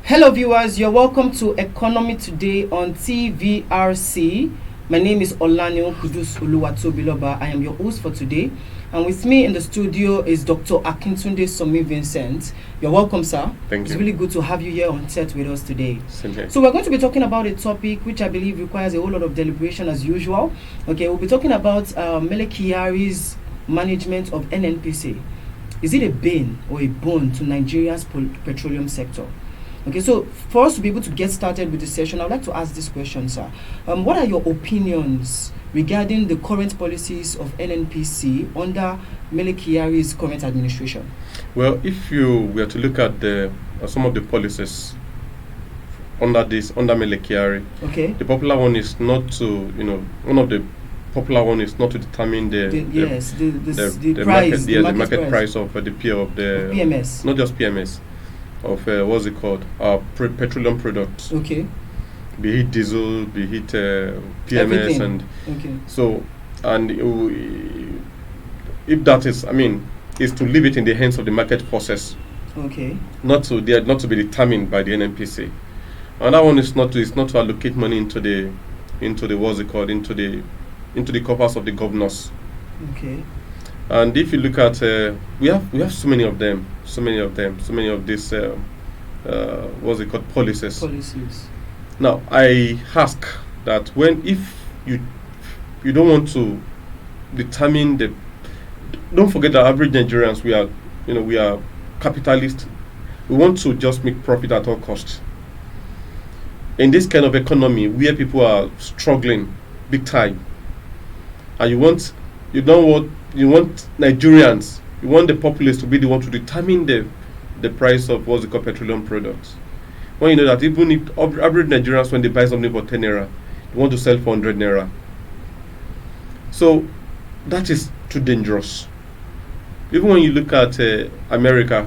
Hello viewers, you're welcome to Economy Today on TVRC. My name is Olanio Kudus Uluwatobiloba. I am your host for today. And with me in the studio is Dr. Akintunde Somi Vincent. You're welcome, sir. Thank you. It's really good to have you here on set with us today. Same. So we're going to be talking about a topic which I believe requires a whole lot of deliberation as usual. Okay, we'll be talking about Mele Kyari's management of NNPC. Is it a bane or a boon to Nigeria's petroleum sector? Okay, so for us to be able to get started with the session, I'd like to ask this question, sir. What are your opinions regarding the current policies of NNPC under Mele Kyari's current administration? Well, if you were to look at some of the policies under Mele Kyari, okay, the popular one is not to, one of the popular one is not to determine the market price of the PMS, not just PMS. Of what's it called? Petroleum products. Okay. Be it diesel, be it PMS, everything. And okay. So, and if that is, is to leave it in the hands of the market forces. Okay. Not to be determined by the NNPC. And that one is not to allocate money into the what's it called, into the coffers of the governors. Okay. And if you look at, we have so many of these, what's it called, policies. Now, I ask that if you don't want to determine don't forget that average Nigerians, we are capitalists. We want to just make profit at all costs. In this kind of economy where people are struggling big time, and you want Nigerians, you want the populace to be the one to determine the price of what's called petroleum products. When you know that even if average Nigerians, when they buy something for 10 naira, they want to sell for 100 naira. So that is too dangerous. Even when you look at America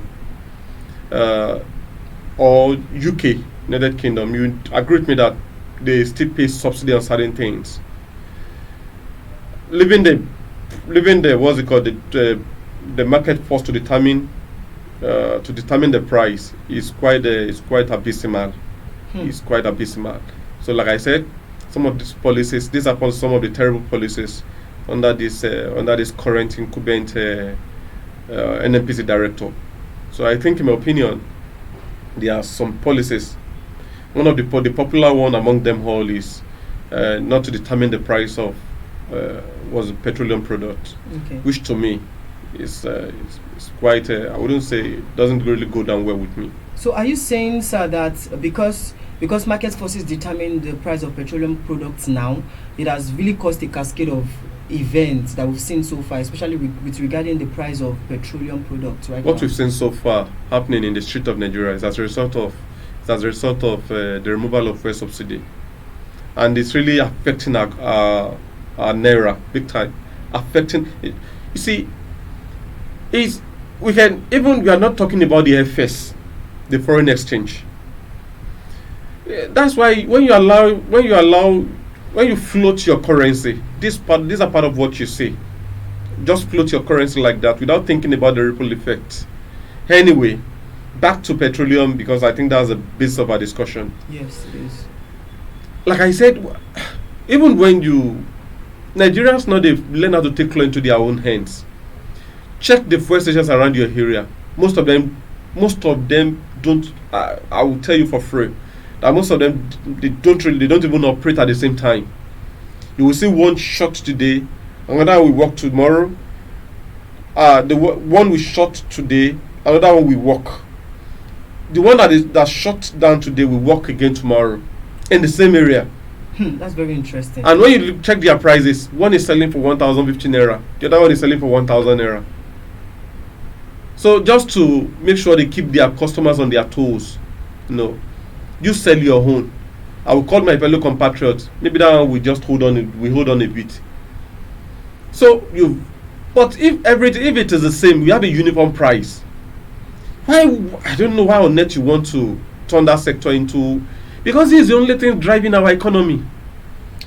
or UK, United Kingdom, you agree with me that they still pay subsidy on certain things. Leaving the what's it called, the market force to determine the price is quite abysmal. It's quite abysmal. So, like I said, some of these policies, these are some of the terrible policies under this current incumbent NNPC director. So, I think, in my opinion, there are some policies. One of the popular one among them all is not to determine the price of was a petroleum product, okay, which to me is quite, I wouldn't say, it doesn't really go down well with me. So are you saying, sir, that because market forces determine the price of petroleum products now, it has really caused a cascade of events that we've seen so far, especially with regarding the price of petroleum products, right? What we've seen so far happening in the street of Nigeria is as a result of the removal of fuel subsidy, and it's really affecting our naira big time, affecting it. You see, we are not talking about the FS, the foreign exchange. That's why when you float your currency, these are part of what you see. Just float your currency like that without thinking about the ripple effect. Anyway, back to petroleum, because I think that's the base of our discussion. Yes, it is. Like I said, even when Nigerians now, they've learned how to take law into their own hands. Check the fuel stations around your area. Most of them don't. I will tell you for free that most of them they don't even operate at the same time. You will see one shut today, another will work tomorrow. The one we shut today, another one will work. The one that shut down today will work again tomorrow in the same area. That's very interesting. And when you check their prices, one is selling for 1,050 naira, the other one is selling for 1,000 naira. So just to make sure they keep their customers on their toes, you sell your own. I will call my fellow compatriots. Maybe that one we just hold on a bit. So but if it is the same, we have a uniform price. Why? I don't know why on net you want to turn that sector into, because this is the only thing driving our economy.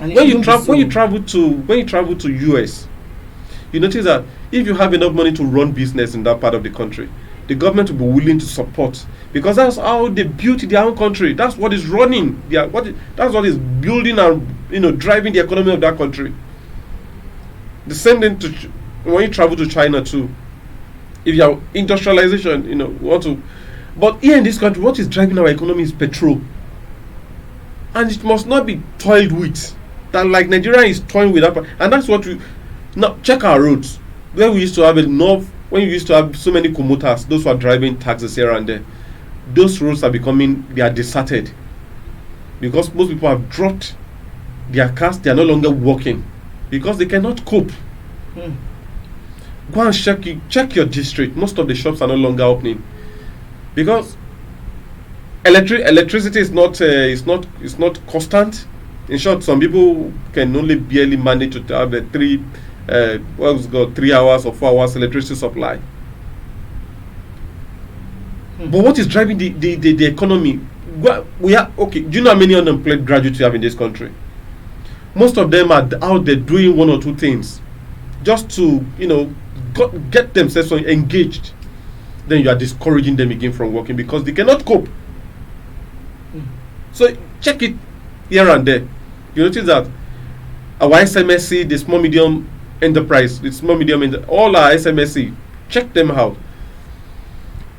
And when you travel to US, you notice that if you have enough money to run business in that part of the country, the government will be willing to support, because that's how they built their own country. That's what is running. That's what is building and driving the economy of that country. The same thing when you travel to China too. If you have industrialization, want to, but here in this country, what is driving our economy is petrol, and it must not be toiled with. That like Nigeria is toying with that, and that's what we now check our roads. Where we used to have enough, when you used to have so many commuters, those who are driving taxis here and there, those roads they are deserted, because most people have dropped their cars. They are no longer working because they cannot cope. Go and check your district. Most of the shops are no longer opening because electricity is not constant. In short, some people can only barely manage to have a 3 hours or 4 hours electricity supply. But what is driving the economy? We are okay. Do you know how many unemployed graduates you have in this country? Most of them are out there doing one or two things just to get themselves engaged. Then you are discouraging them again from working because they cannot cope. So check it here and there. You notice that our SMSC, the small medium enterprise, all our SMSC, check them out.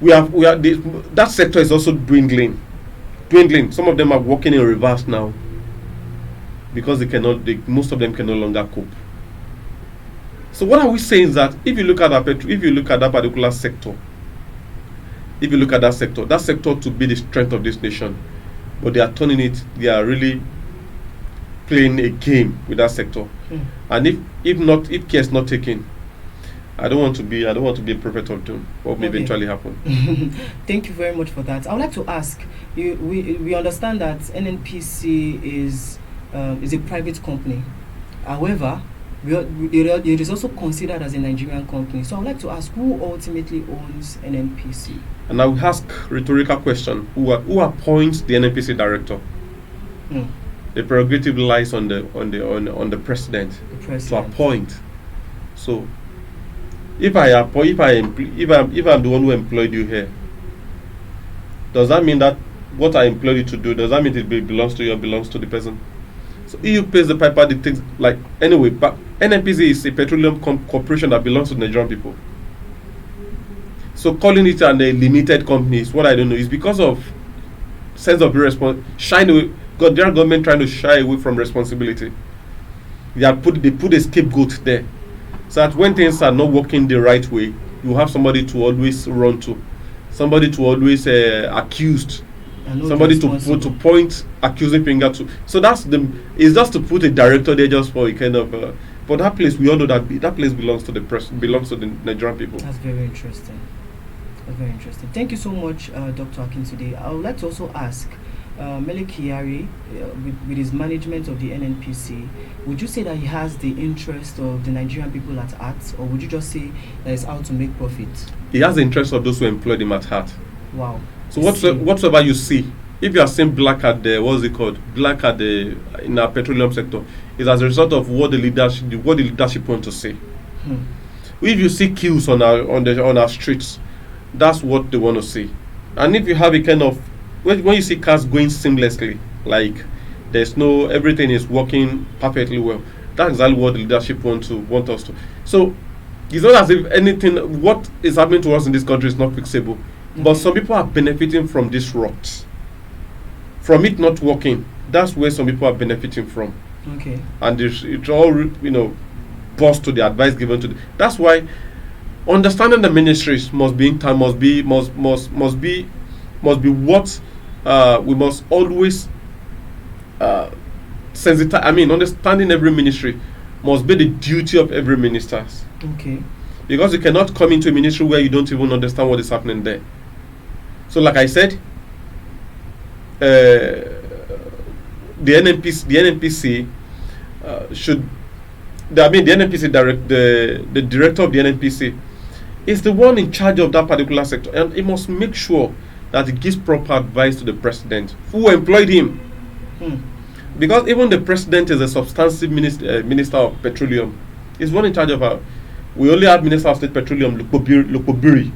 That sector is also dwindling. Some of them are working in reverse now because most of them can no longer cope. So what are we saying is that if you look at that particular sector, that sector to be the strength of this nation, but they are turning it, they are really playing a game with that sector. And if care is not taken, I don't want to be a prophet of doom. What may eventually happen. Thank you very much for that. I would like to ask you. We understand that NNPC is a private company. However, it is also considered as a Nigerian company. So I would like to ask, who ultimately owns NNPC? And I will ask rhetorical question: Who appoints the NNPC director? The prerogative lies on the president to appoint. So, if I'm the one who employed you here, does that mean that what I employed you to do, does that mean it belongs to you or belongs to the person? So EU pays the piper the things like anyway. But NNPC is a petroleum corporation that belongs to the Nigerian people. So calling it a limited company is what I don't know. It's because of sense of irresponsibility. Their government trying to shy away from responsibility. They put a scapegoat there, so that when things are not working the right way, you have somebody to always run to, somebody to always accused, somebody to point accusing finger to. So it's just to put a director there just for a kind of. But that place, we all know that place belongs to the Nigerian people. That's very interesting. Thank you so much, Dr. Akintunde. I would like to also ask. Mele Kyari, with his management of the NNPC, would you say that he has the interest of the Nigerian people at heart, or would you just say that it's out to make profit? He has the interest of those who employed him at heart. Wow. So whatsoever you see, if you are seeing black at in our petroleum sector, is as a result of what the leadership want to say. If you see queues on our streets, that's what they want to see. And if you have a kind of when you see cars going seamlessly, like everything is working perfectly well, that's exactly what the leadership want us to. So it's not as if what is happening to us in this country is not fixable. But some people are benefiting from this rot. From it not working, that's where some people are benefiting from. Okay. And it's all boss to the advice given to that's why understanding the ministries must be what we must always understanding every ministry must be the duty of every minister. Okay. Because you cannot come into a ministry where you don't even understand what is happening there. So, like I said, the NNPC should. The NNPC the director of the NNPC is the one in charge of that particular sector, and he must make sure that he gives proper advice to the president who employed him. Because even the president is a substantive minister of petroleum. He's one in charge of we only have Minister of State Petroleum, Lukobiri.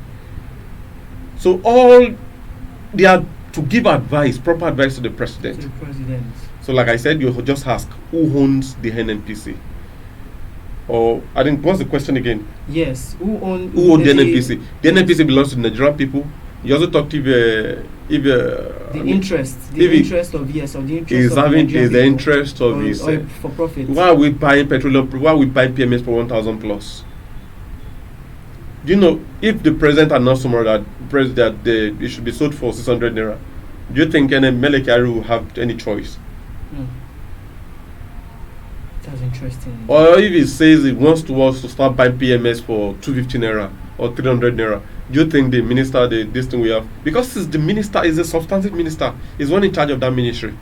So all they are to give advice, proper advice to the president. To the president. So like I said, you just ask who owns the NNPC. Or I think what's the question again? Yes, who owns the NNPC? The NNPC belongs to the Nigerian people. You also talked if the interest of the interest of the interest of his for profit. Why are we buying petroleum? Why are we buying PMS for 1,000 plus? Do you know if the president announced tomorrow that it should be sold for 600 naira? Do you think Mele Kyari will have any choice? That's interesting. Or if he says he wants to start buying PMS for 250 naira or 300 naira, do you think the minister, this thing we have, because the minister is a substantive minister, is one in charge of that ministry.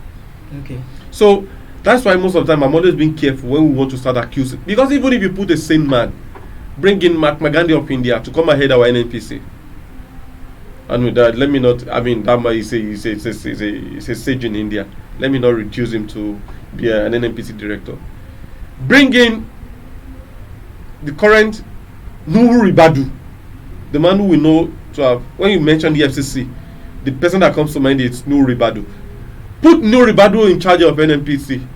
Okay. So that's why most of the time I'm always being careful when we want to start accusing, because even if you put a sane man, bring in Mahatma Gandhi of India to come ahead our NNPC, and with that, let me not. I mean, that man is a sage in India. Let me not reduce him to be an NNPC director. Bring in the current Nuhu Ribadu, the man who we know to have. When you mention the FCC, the person that comes to mind is Nuhu Ribadu. Put Nuhu Ribadu in charge of NNPC.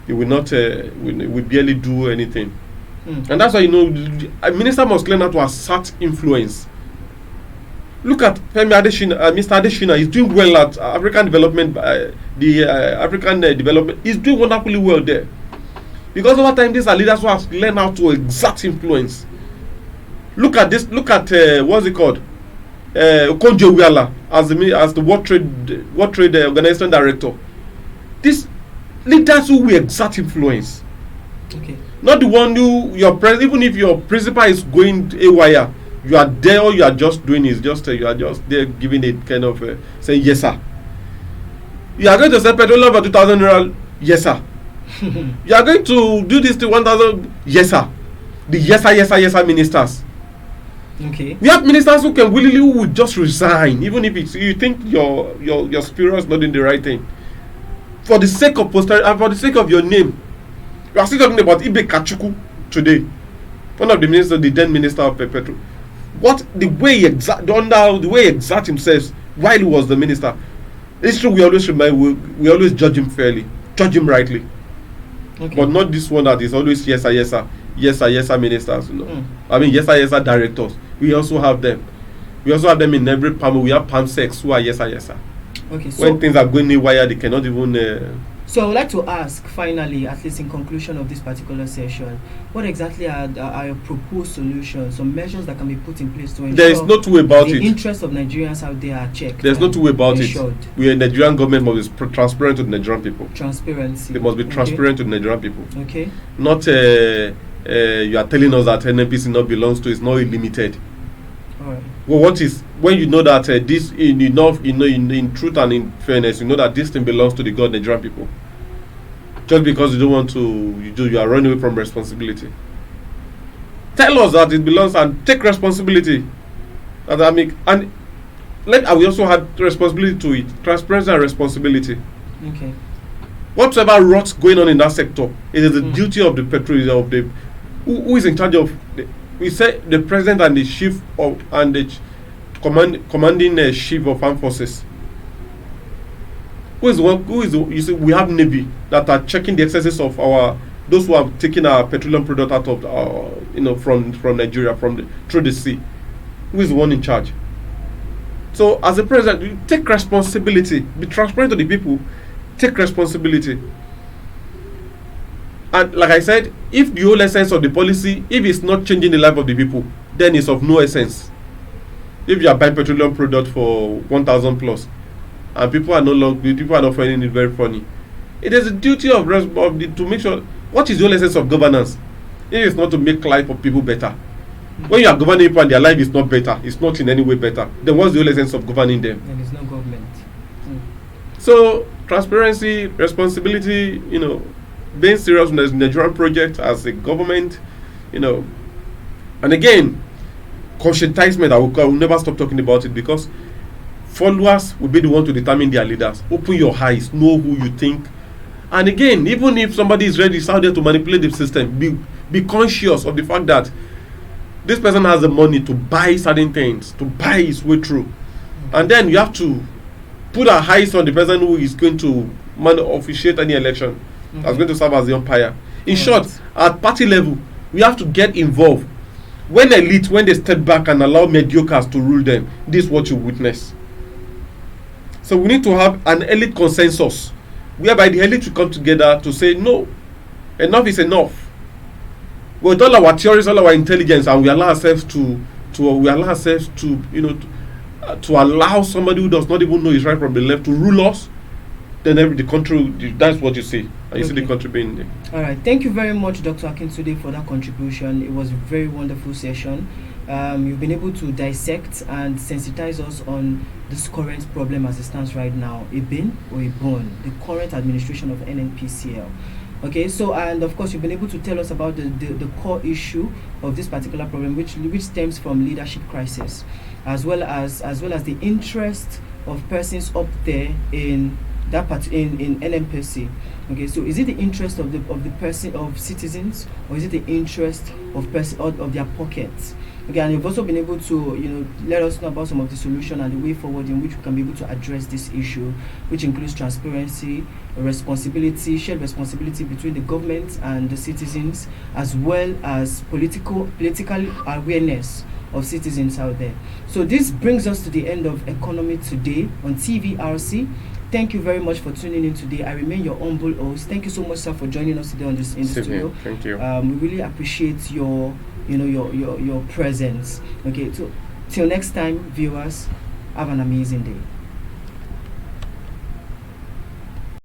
He will not. We barely do anything, and that's why a minister must learn how to assert influence. Look at Femi Adesina, Mr. Adesina. He's doing well at African development. African development. He's doing wonderfully well there. Because over time, these are leaders who have learned how to exert influence. Look at this. Look at what's it called? Okonjo Iweala as the World Trade Organization director. These leaders who will exert influence. Okay. Not the one who even if your principal is going haywire, you are there. All you are just doing is you are just there giving it kind of saying yes sir. You are going to sell petroleum for 2,000 naira, yes sir. You are going to do this to 1,000, yes sir. The yes sir ministers. Okay. We have ministers who can willingly who will just resign, even if you think your superior is not doing the right thing. For the sake of posterity and for the sake of your name. We are still talking about Ibe Kachuku today. One of the ministers, the then minister of Petroleum. The way he exert himself while he was the minister. It's true, we always judge him fairly, judge him rightly. Okay. But not this one that is always yes sir ministers. I mean yes sir directors. We also have them. We also have them in every palm. We have palm sex who are yes sir. Okay. So when things are going haywire, they cannot even. So I would like to ask, finally, at least in conclusion of this particular session, what exactly are your proposed solutions, some measures that can be put in place to ensure there is no two way about the it. interests of Nigerians out there are checked? There's no two way about ensured. It. We are Nigerian government must be transparent to the Nigerian people. Transparency. They must be transparent to the Nigerian people. Okay. Not you are telling us that NNPC not belongs to, it's not limited. Alright. Well, what is when you know that this in truth and in fairness, you know that this thing belongs to the God Nigerian people. Just because you don't want to, you are running away from responsibility. Tell us that it belongs and take responsibility. And we also have responsibility to it, transparency and responsibility. Okay. Whatsoever rot's going on in that sector, it is the duty of the petroleum who is in charge of. We say the president and the chief of and the commanding chief of armed forces. You see, we have Navy that are checking the excesses of those who have taken our petroleum product out of from Nigeria through the sea. Who is the one in charge? So as a president, you take responsibility, be transparent to the people, take responsibility. And like I said, if the whole essence of the policy, if it's not changing the life of the people, then it's of no essence. If you are buying petroleum product for 1,000 plus, and people are not finding it very funny, it is the duty of to make sure. What is the whole essence of governance? It is not to make life of people better. When you are governing people and their life is not better, it's not in any way better, then what's the whole essence of governing them? There is no government. So transparency, responsibility, being serious with the Nigerian project as a government, and again, conscientizement. I will never stop talking about it, because followers will be the one to determine their leaders. Open your eyes, know who you think, and again, even if somebody is ready, out there to manipulate the system, be conscious of the fact that this person has the money to buy certain things, to buy his way through. And then you have to put our eyes on the person who is going to officiate any election, that's going to serve as the umpire. In short, at party level, we have to get involved. When they step back and allow mediocres to rule them, this is what you witness. So we need to have an elite consensus, whereby the elite will come together to say, no, enough is enough. With all our theories, all our intelligence, and we allow ourselves to allow somebody who does not even know his right from the left to rule us, then the country, that's what you see. And you see the country being there. All right. Thank you very much, Dr. Akintunde, for that contribution. It was a very wonderful session. You've been able to dissect and sensitize us on this current problem as it stands right now, a Bane or a Boon, the current administration of NNPCL. Okay, so, and of course you've been able to tell us about the core issue of this particular problem, which stems from leadership crisis, as well as the interest of persons up there in that part in NNPC. Okay, so is it the interest of citizens, or is it the interest of their pockets? Okay, and you've also been able to let us know about some of the solution and the way forward in which we can be able to address this issue, which includes transparency, shared responsibility between the government and the citizens, as well as political awareness of citizens out there. So this brings us to the end of Economy Today on TVRC. Thank you very much for tuning in today. I remain your humble host. Thank you so much, sir, for joining us today in the studio. Thank you. We really appreciate your presence. Okay, so till next time, viewers, have an amazing day.